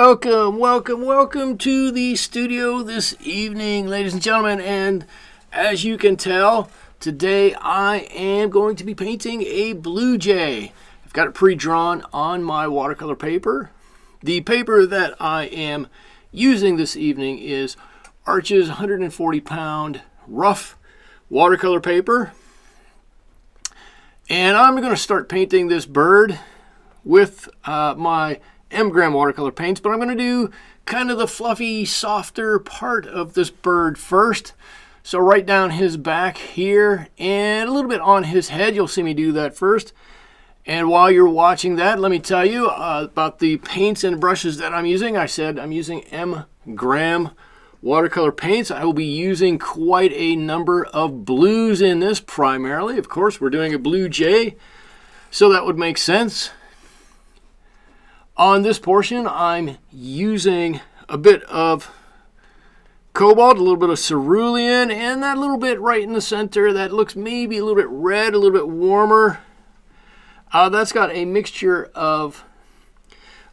Welcome to the studio this evening, ladies and gentlemen. And as you can tell, today I am going to be painting a blue jay. I've got it pre-drawn on my watercolor paper. The paper that I am using this evening is Arch's 140-pound rough watercolor paper. And I'm going to start painting this bird with my M-gram watercolor paints, but I'm going to do kind of the fluffy, softer part of this bird first. So right down his back here and a little bit on his head. You'll see me do that first. And while you're watching that, let me tell you about the paints and brushes that I'm using. I said I'm using M-gram watercolor paints. I will be using quite a number of blues in this primarily. Of course, we're doing a blue jay, so that would make sense. On this portion, I'm using a bit of cobalt, a little bit of cerulean, and that little bit right in the center that looks maybe a little bit red, a little bit warmer. That's got a mixture of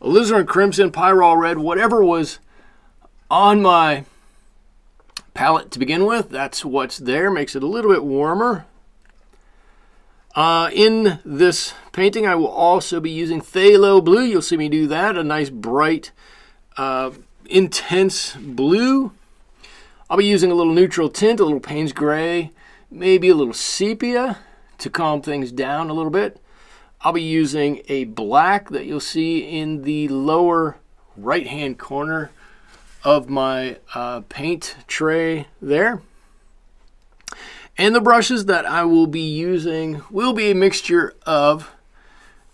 alizarin crimson, pyrrole red, whatever was on my palette to begin with. That's what's there, makes it a little bit warmer. In this painting, I will also be using phthalo blue. You'll see me do that, a nice bright, intense blue. I'll be using a little neutral tint, a little Payne's gray, maybe a little sepia to calm things down a little bit. I'll be using a black that you'll see in the lower right-hand corner of my paint tray there. And the brushes that I will be using will be a mixture of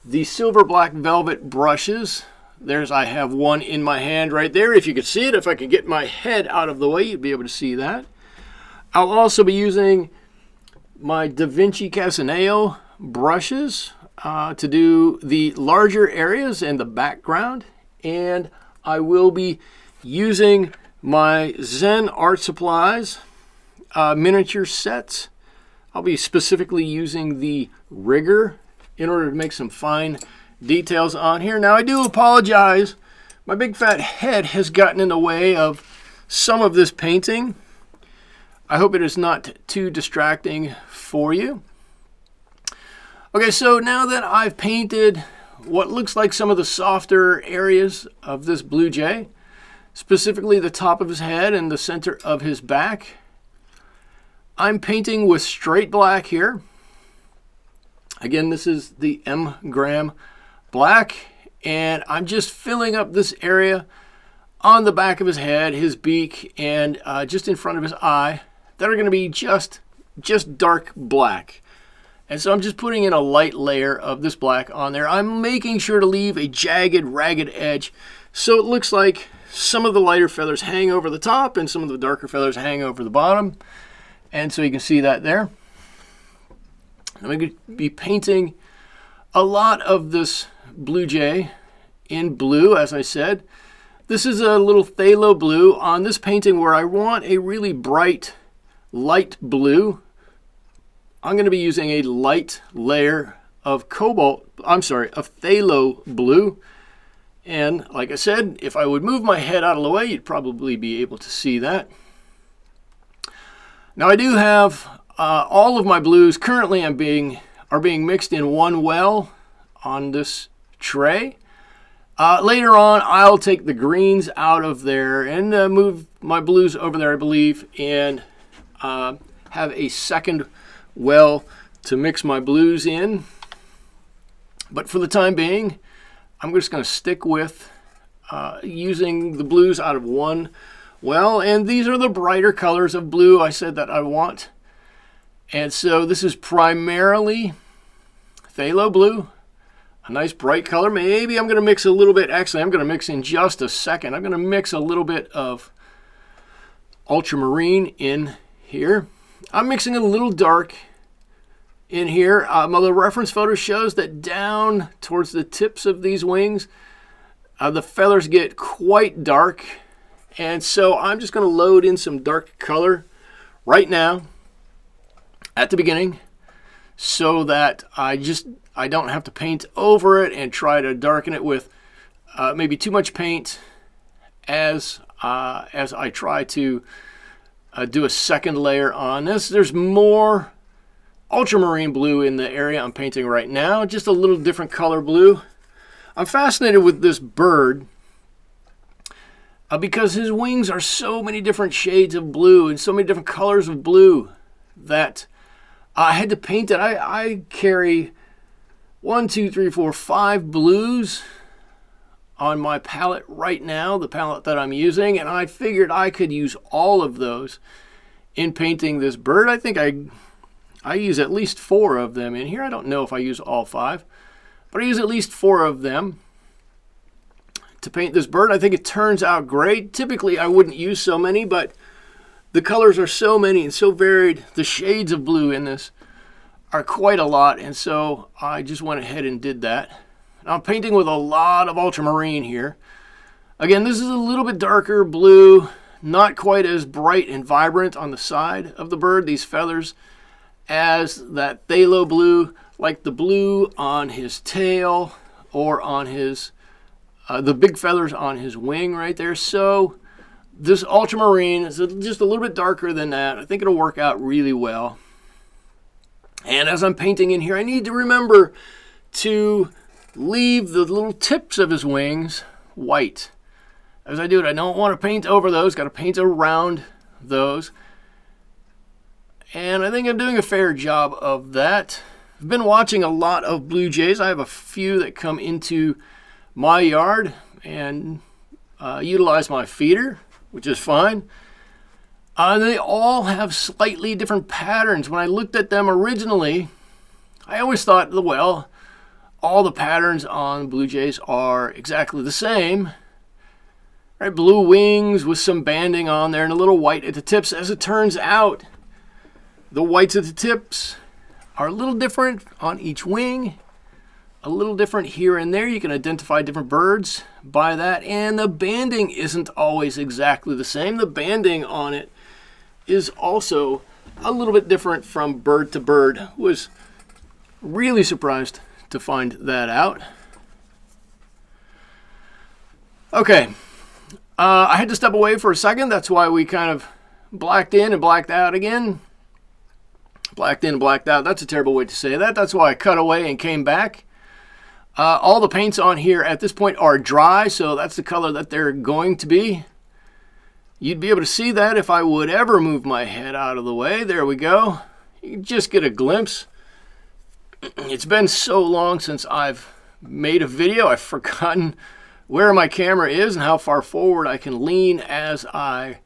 the silver black velvet brushes. I have one in my hand right there. If you could see it, if I could get my head out of the way, you'd be able to see that. I'll also be using my Vinci Casaneo brushes to do the larger areas and the background. And I will be using my ZenArt supplies miniature sets. I'll be specifically using the rigger in order to make some fine details on here. Now I do apologize. My big fat head has gotten in the way of some of this painting. I hope it is not too distracting for you. Okay, so now that I've painted what looks like some of the softer areas of this blue jay, specifically the top of his head and the center of his back, I'm painting with straight black here. Again, this is the M-gram black, and I'm just filling up this area on the back of his head, his beak, and just in front of his eye that are going to be just dark black. And so I'm just putting in a light layer of this black on there. I'm making sure to leave a jagged, ragged edge so it looks like some of the lighter feathers hang over the top and some of the darker feathers hang over the bottom. And so you can see that there. I'm going to be painting a lot of this blue jay in blue, as I said. This is a little phthalo blue on this painting where I want a really bright, light blue. I'm going to be using a light layer of phthalo blue. And like I said, if I would move my head out of the way, you'd probably be able to see that. Now I do have all of my blues currently are being mixed in one well on this tray. Later on, I'll take the greens out of there and move my blues over there, I believe, and have a second well to mix my blues in. But for the time being, I'm just going to stick with using the blues out of one well, and these are the brighter colors of blue I said that I want. And so this is primarily phthalo blue, a nice bright color. Maybe I'm going to mix a little bit, actually I'm going to mix in just a second. I'm going to mix a little bit of ultramarine in here. I'm mixing a little dark in here. The reference photo shows that down towards the tips of these wings, the feathers get quite dark. And so I'm just going to load in some dark color right now at the beginning so that I don't have to paint over it and try to darken it with maybe too much paint as I try to do a second layer on this. There's more ultramarine blue in the area I'm painting right now, just a little different color blue. I'm fascinated with this bird because his wings are so many different shades of blue and so many different colors of blue that I had to paint it. I carry 1, 2, 3, 4, 5 blues on my palette right now, the palette that I'm using, and I figured I could use all of those in painting this bird. I think I use at least 4 of them in here. I don't know if I use all 5, but I use at least 4 of them to paint this bird. I think it turns out great. Typically I wouldn't use so many, but the colors are so many and so varied. The shades of blue in this are quite a lot, and so I just went ahead and did that. I'm painting with a lot of ultramarine here. Again, this is a little bit darker blue, not quite as bright and vibrant on the side of the bird, these feathers, as that phthalo blue, like the blue on his tail or on his, the big feathers on his wing right there. So this ultramarine is just a little bit darker than that. I think it'll work out really well. And as I'm painting in here, I need to remember to leave the little tips of his wings white. As I do it, I don't want to paint over those, got to paint around those. And I think I'm doing a fair job of that. I've been watching a lot of blue jays. I have a few that come into my yard and utilize my feeder, which is fine. They all have slightly different patterns. When I looked at them originally, I always thought, well, all the patterns on blue jays are exactly the same. Right? Blue wings with some banding on there and a little white at the tips. As it turns out, the whites at the tips are a little different on each wing, a little different here and there. You can identify different birds by that, and the banding isn't always exactly the same. The banding on it is also a little bit different from bird to bird. Was really surprised to find that out. Okay, I had to step away for a second. That's why we kind of blacked in and blacked out again. Blacked in and blacked out. That's a terrible way to say that. That's why I cut away and came back. All the paints on here at this point are dry, so that's the color that they're going to be. You'd be able to see that if I would ever move my head out of the way. There we go. You can just get a glimpse. It's been so long since I've made a video, I've forgotten where my camera is and how far forward I can lean as I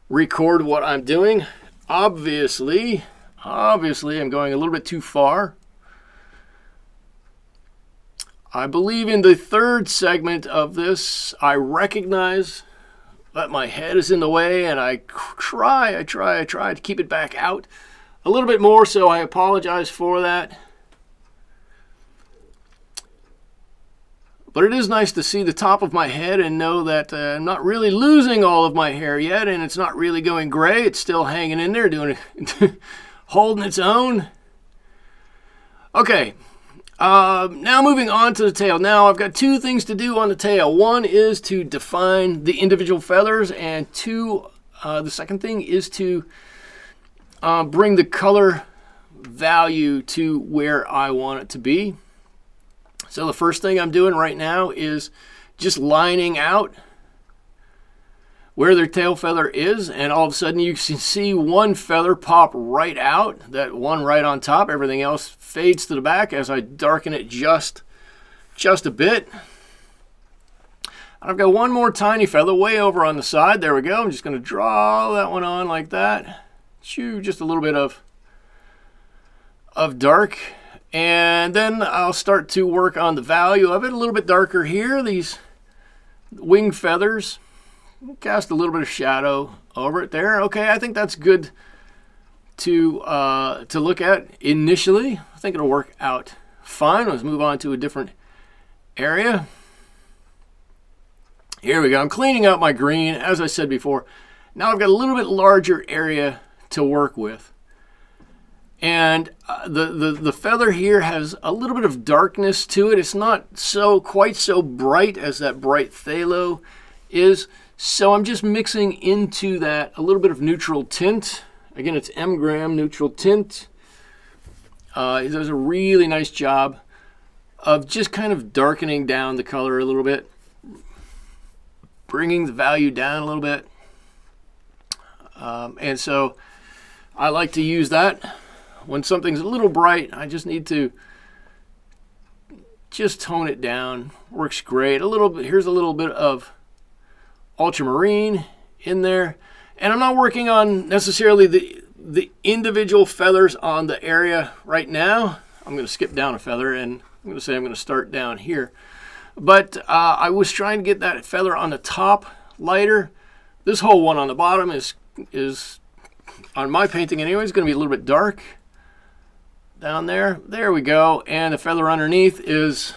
record what I'm doing. Obviously, I'm going a little bit too far. I believe in the third segment of this, I recognize that my head is in the way, and I try to keep it back out a little bit more, so I apologize for that. But it is nice to see the top of my head and know that I'm not really losing all of my hair yet, and it's not really going gray. It's still hanging in there, doing it, holding its own. Okay, now moving on to the tail. Now I've got 2 things to do on the tail. One is to define the individual feathers, and the second thing is to bring the color value to where I want it to be. So the first thing I'm doing right now is just lining out where their tail feather is, and all of a sudden you can see one feather pop right out, that one right on top. Everything else fades to the back as I darken it just a bit. I've got one more tiny feather way over on the side. There we go. I'm just going to draw that one on like that. Just a little bit of dark. And then I'll start to work on the value of it. A little bit darker here, these wing feathers. Cast a little bit of shadow over it there. Okay, I think that's good to look at initially. I think it'll work out fine. Let's move on to a different area. Here we go. I'm cleaning up my green, as I said before. Now I've got a little bit larger area to work with. And the feather here has a little bit of darkness to it. It's not quite so bright as that bright phthalo is. So I'm just mixing into that a little bit of neutral tint. Again, it's M-Gram neutral tint. It does a really nice job of just kind of darkening down the color a little bit, bringing the value down a little bit. And so I like to use that. When something's a little bright, I just need to just tone it down. Works great. A little bit. Here's a little bit of ultramarine in there. And I'm not working on necessarily the individual feathers on the area right now. I'm going to skip down a feather, and I'm going to start down here. But I was trying to get that feather on the top lighter. This whole one on the bottom is on my painting anyway, it's going to be a little bit dark down there. There we go. And the feather underneath is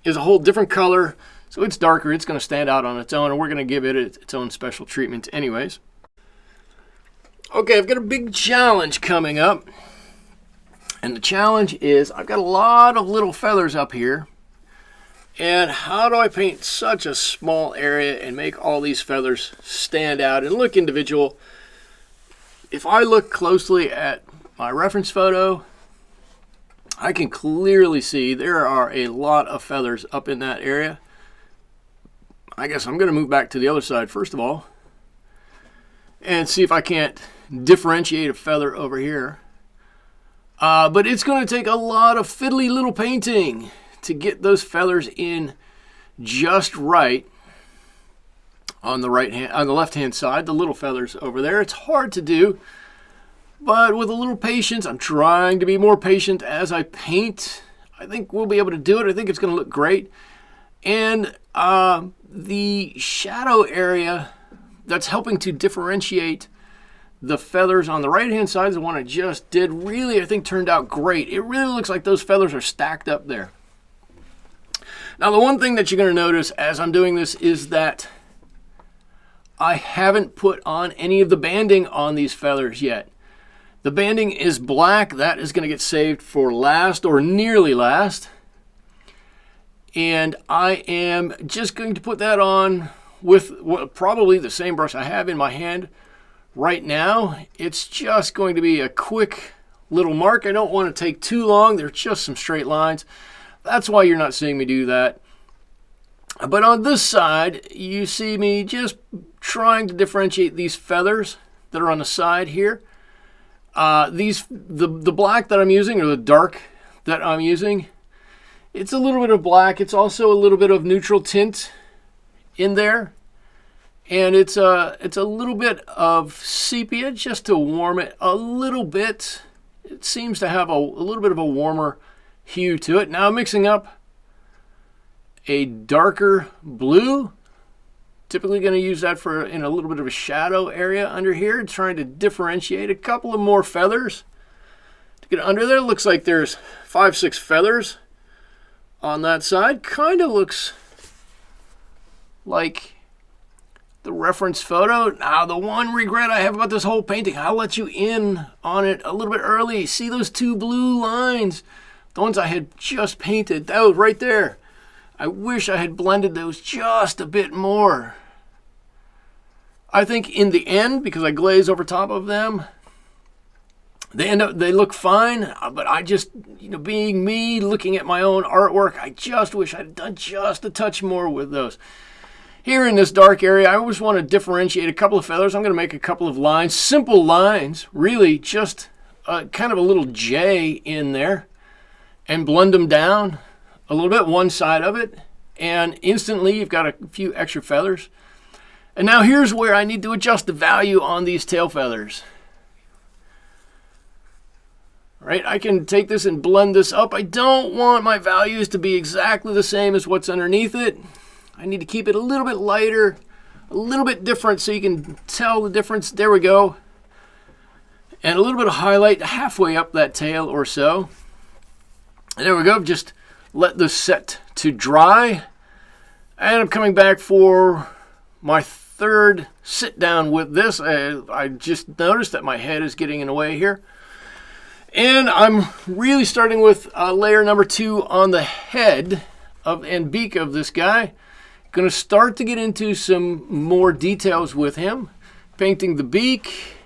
a whole different color. So it's darker. It's going to stand out on its own, and we're going to give it its own special treatment anyways. Okay, I've got a big challenge coming up. And the challenge is I've got a lot of little feathers up here. And how do I paint such a small area and make all these feathers stand out and look individual? If I look closely at my reference photo, I can clearly see there are a lot of feathers up in that area. I guess I'm going to move back to the other side first of all and see if I can't differentiate a feather over here. But it's going to take a lot of fiddly little painting to get those feathers in just right on the left hand side, the little feathers over there. It's hard to do, but with a little patience, I'm trying to be more patient as I paint. I think we'll be able to do it. I think it's going to look great. And the shadow area that's helping to differentiate the feathers on the right hand side is the one I just did. Really, I think turned out great. It really looks like those feathers are stacked up there. Now, the one thing that you're going to notice as I'm doing this is that I haven't put on any of the banding on these feathers yet. The banding is black. That is going to get saved for last or nearly last. And I am just going to put that on with probably the same brush I have in my hand right now. It's just going to be a quick little mark. I don't want to take too long. They're just some straight lines. That's why you're not seeing me do that. But on this side, you see me just trying to differentiate these feathers that are on the side here. The black that I'm using, or the dark that I'm using, it's a little bit of black. It's also a little bit of neutral tint in there. And it's a little bit of sepia just to warm it a little bit. It seems to have a little bit of a warmer hue to it. Now I'm mixing up a darker blue. Typically going to use that in a little bit of a shadow area under here, trying to differentiate a couple of more feathers to get under there. Looks like there's 5-6 feathers on that side. Kind of looks like the reference photo. Now, the one regret I have about this whole painting, I'll let you in on it a little bit early. See those 2 blue lines? The ones I had just painted, that was right there. I wish I had blended those just a bit more. I think in the end, because I glaze over top of them, they look fine, but I just, being me, looking at my own artwork, I just wish I'd done just a touch more with those. Here in this dark area, I always want to differentiate a couple of feathers. I'm going to make a couple of lines, simple lines, really just kind of a little J in there, and blend them down a little bit, one side of it, and instantly you've got a few extra feathers. And now here's where I need to adjust the value on these tail feathers. Right, I can take this and blend this up. I don't want my values to be exactly the same as what's underneath it. I need to keep it a little bit lighter, a little bit different so you can tell the difference. There we go. And a little bit of highlight halfway up that tail or so. And there we go. Just let this set to dry. And I'm coming back for my third sit down with this. I just noticed that my head is getting in the way here. And I'm really starting with layer number 2 on the head and beak of this guy. Going to start to get into some more details with him. Painting the beak,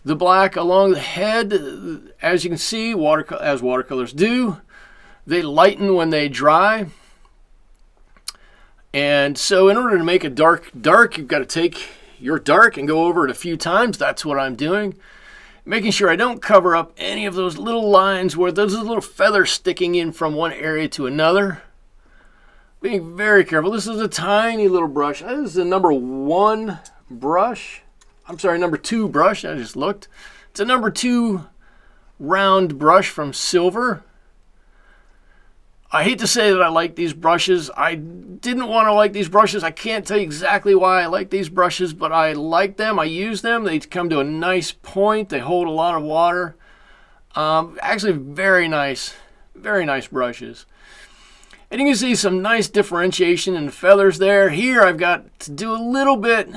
the black along the head. As you can see, as watercolors do, they lighten when they dry. And so in order to make a dark, you've got to take your dark and go over it a few times. That's what I'm doing. Making sure I don't cover up any of those little lines where there's a little feather sticking in from one area to another. Being very careful. This is a tiny little brush. This is the number 1 brush. I'm sorry, number 2 brush. I just looked. It's a number 2 round brush from Silver. I hate to say that I like these brushes. I didn't want to like these brushes. I can't tell you exactly why I like these brushes, but I like them. I use them. They come to a nice point. They hold a lot of water. Actually, very nice brushes. And you can see some nice differentiation in the feathers there. Here I've got to do a little bit,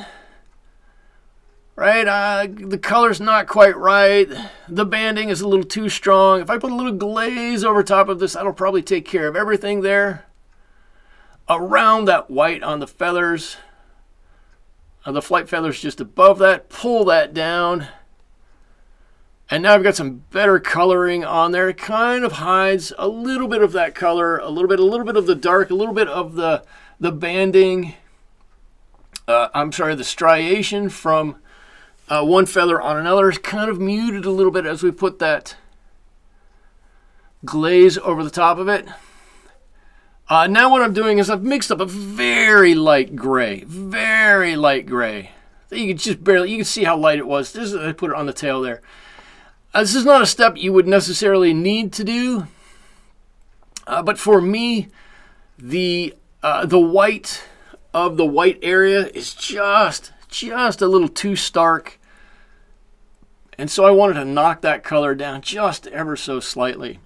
right? The color's not quite right. The banding is a little too strong. If I put a little glaze over top of this, that'll probably take care of everything there. Around that white on the feathers, the flight feathers just above that, pull that down. And now I've got some better coloring on there. It kind of hides a little bit of that color, a little bit of the dark, a little bit of the banding. The striation from one feather on another is kind of muted a little bit as we put that glaze over the top of it. Now what I'm doing is I've mixed up a very light gray. You can see how light it was. I put it on the tail there. This is not a step you would necessarily need to do, but for me, the white of the white area is just a little too stark, and so I wanted to knock that color down just ever so slightly.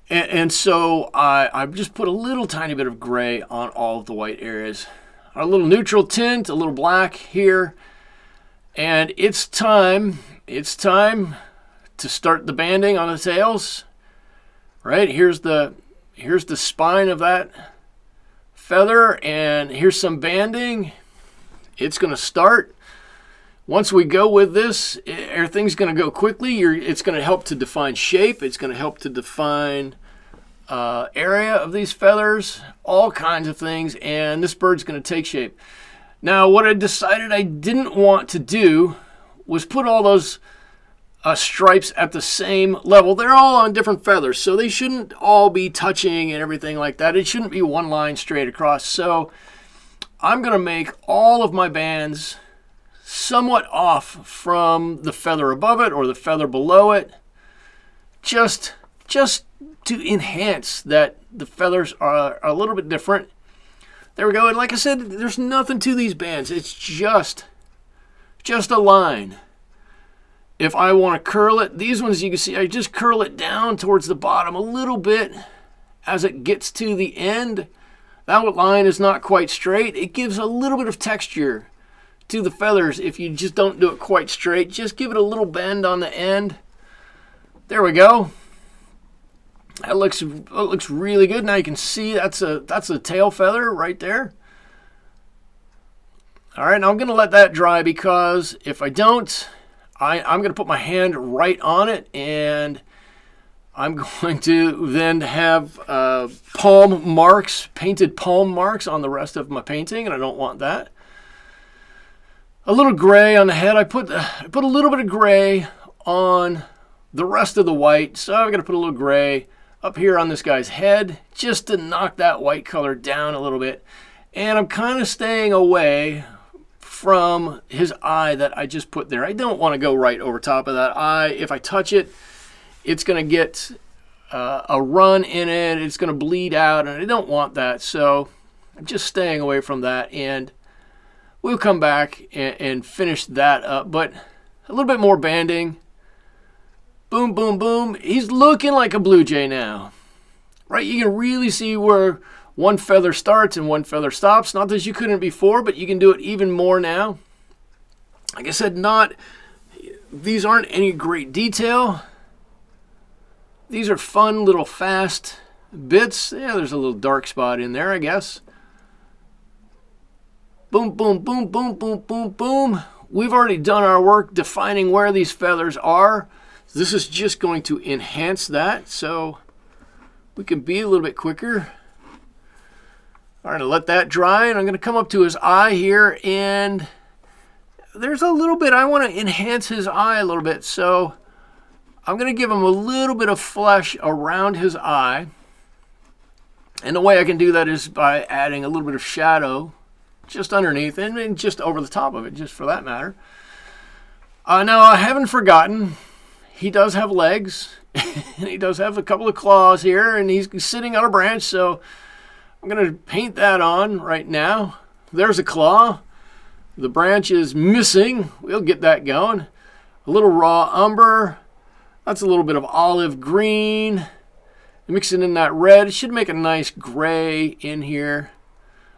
And so I've just put a little tiny bit of gray on all of the white areas. A little neutral tint, a little black here, and it's time to start the banding on the tails. Right, here's the spine of that feather, and here's some banding. It's going to start. Once we go with this, everything's going to go quickly. It's going to help to define shape. It's going to help to define area of these feathers, all kinds of things, and this bird's going to take shape. Now, what I decided I didn't want to do was put all those stripes at the same level. They're all on different feathers, so they shouldn't all be touching and everything like that. It shouldn't be one line straight across. So I'm going to make all of my bands somewhat off from the feather above it or the feather below it, just to enhance that the feathers are a little bit different. There we go. And like I said, there's nothing to these bands. It's just a line. If I want to curl it, these ones you can see, I just curl it down towards the bottom a little bit as it gets to the end. That line is not quite straight. It gives a little bit of texture to the feathers if you just don't do it quite straight. Just give it a little bend on the end. There we go. That looks really good. Now you can see that's a tail feather right there. All right, now I'm going to let that dry because if I don't, I'm going to put my hand right on it, and I'm going to then have palm marks, painted palm marks on the rest of my painting, and I don't want that. A little gray on the head. I put a little bit of gray on the rest of the white, so I'm going to put a little gray up here on this guy's head just to knock that white color down a little bit. And I'm kind of staying away from his eye that I just put there. I don't want to go right over top of that eye. If I touch it, it's going to get a run in it. It's going to bleed out, and I don't want that. So I'm just staying away from that, and we'll come back and finish that up. But a little bit more banding. Boom, boom, boom. He's looking like a blue jay now. Right? You can really see where one feather starts and one feather stops. Not that you couldn't before, but you can do it even more now. Like I said, these aren't any great detail. These are fun little fast bits. Yeah, there's a little dark spot in there, I guess. Boom, boom, boom, boom, boom, boom, boom. We've already done our work defining where these feathers are. This is just going to enhance that so we can be a little bit quicker. All right, I'll let that dry, and I'm going to come up to his eye here, and there's a little bit, I want to enhance his eye a little bit, so I'm going to give him a little bit of flesh around his eye. And the way I can do that is by adding a little bit of shadow just underneath and just over the top of it, just for that matter. Now, I haven't forgotten, he does have legs, and he does have a couple of claws here, and he's sitting on a branch, so I'm going to paint that on right now. There's a claw. The branch is missing. We'll get that going. A little raw umber. That's a little bit of olive green. Mixing in that red. It should make a nice gray in here.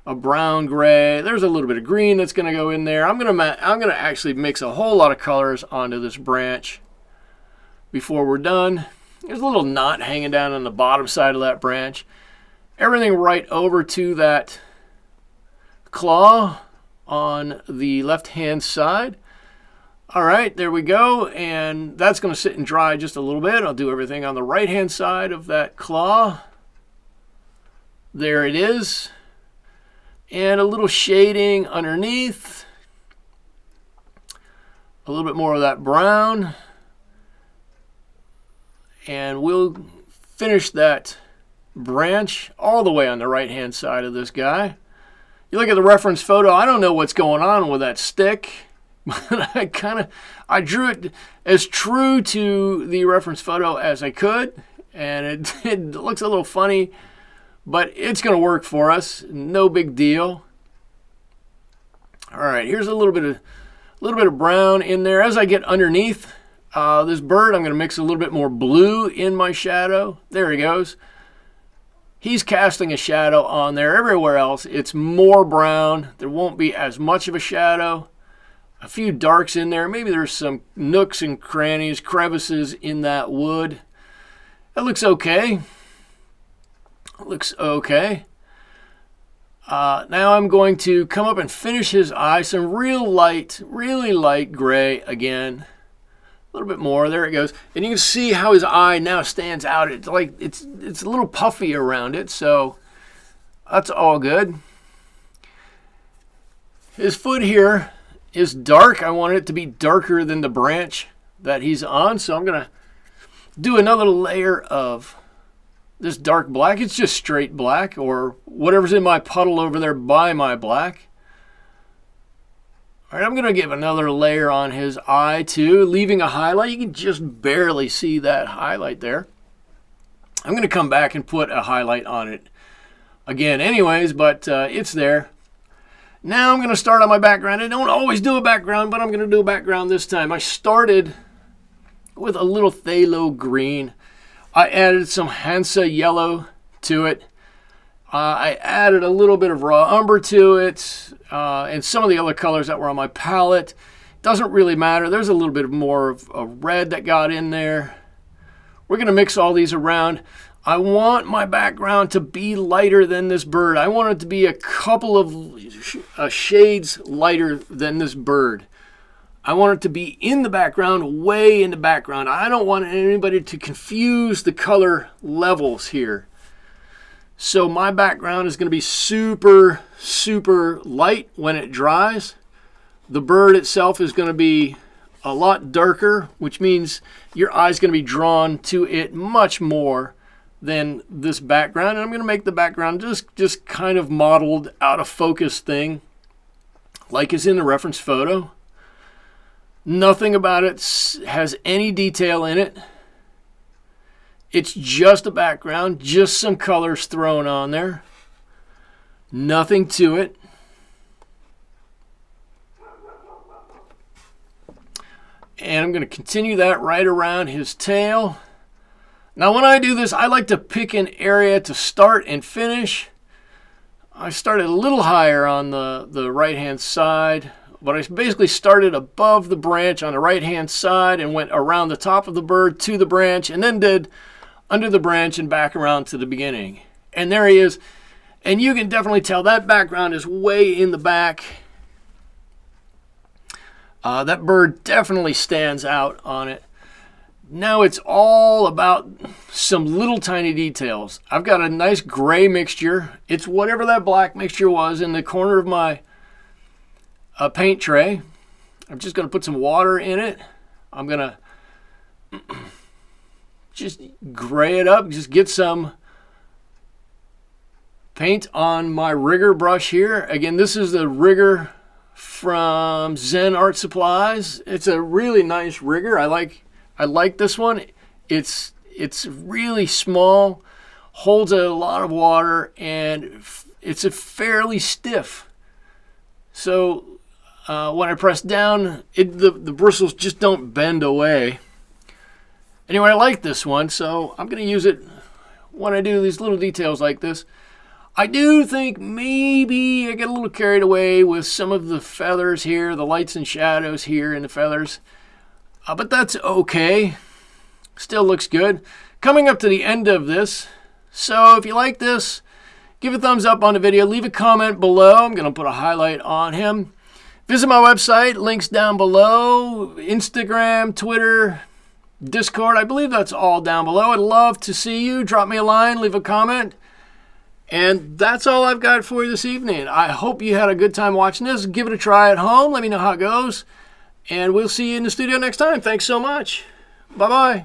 A brown gray. There's a little bit of green that's going to go in there. I'm going to actually mix a whole lot of colors onto this branch before we're done. There's a little knot hanging down on the bottom side of that branch. Everything right over to that claw on the left-hand side. All right, there we go, and that's going to sit and dry just a little bit. I'll do everything on the right-hand side of that claw. There it is. And a little shading underneath. A little bit more of that brown. And we'll finish that branch all the way on the right-hand side of this guy. You look at the reference photo, I don't know what's going on with that stick. But I drew it as true to the reference photo as I could, and it looks a little funny, but it's going to work for us. No big deal. All right, here's a little bit of brown in there. As I get underneath this bird, I'm going to mix a little bit more blue in my shadow. There he goes. He's casting a shadow on there. Everywhere else, it's more brown. There won't be as much of a shadow. A few darks in there. Maybe there's some nooks and crannies, crevices in that wood. That looks okay. Looks okay. Now I'm going to come up and finish his eye. Some real light, really light gray again. A little bit more. There it goes. And you can see how his eye now stands out. It's like it's a little puffy around it, so that's all good. His foot here is dark. I want it to be darker than the branch that he's on, so I'm going to do another layer of this dark black. It's just straight black, or whatever's in my puddle over there by my black. All right, I'm going to give another layer on his eye too, leaving a highlight. You can just barely see that highlight there. I'm going to come back and put a highlight on it again anyways, but it's there. Now I'm going to start on my background. I don't always do a background, but I'm going to do a background this time. I started with a little phthalo green. I added some Hansa yellow to it. I added a little bit of raw umber to it, and some of the other colors that were on my palette. Doesn't really matter. There's a little bit more of a red that got in there. We're going to mix all these around. I want my background to be lighter than this bird. I want it to be a couple of shades lighter than this bird. I want it to be in the background, way in the background. I don't want anybody to confuse the color levels here. So my background is going to be super, super light when it dries. The bird itself is going to be a lot darker, which means your eye's going to be drawn to it much more than this background. And I'm going to make the background just kind of modeled out of focus thing, like is in the reference photo. Nothing about it has any detail in it. It's just a background, just some colors thrown on there. Nothing to it. And I'm going to continue that right around his tail. Now when I do this, I like to pick an area to start and finish. I started a little higher on the right-hand side, but I basically started above the branch on the right-hand side and went around the top of the bird to the branch, and then did under the branch and back around to the beginning. And there he is. And you can definitely tell that background is way in the back. That bird definitely stands out on it. Now it's all about some little tiny details. I've got a nice gray mixture. It's whatever that black mixture was in the corner of my paint tray. I'm just going to put some water in it. I'm going to just gray it up, just get some paint on my rigger brush here. Again, this is the rigger from ZenArt Supplies. It's a really nice rigger. I like this one. It's really small, holds a lot of water, and it's a fairly stiff. So when I press down, the bristles just don't bend away. Anyway, I like this one, so I'm going to use it when I do these little details like this. I do think maybe I get a little carried away with some of the feathers here, the lights and shadows here in the feathers. But that's okay. Still looks good. Coming up to the end of this. So if you like this, give a thumbs up on the video. Leave a comment below. I'm going to put a highlight on him. Visit my website. Links down below. Instagram, Twitter, Discord. I believe that's all down below. I'd love to see you. Drop me a line. Leave a comment. And that's all I've got for you this evening. I hope you had a good time watching this. Give it a try at home. Let me know how it goes. And we'll see you in the studio next time. Thanks so much. Bye-bye.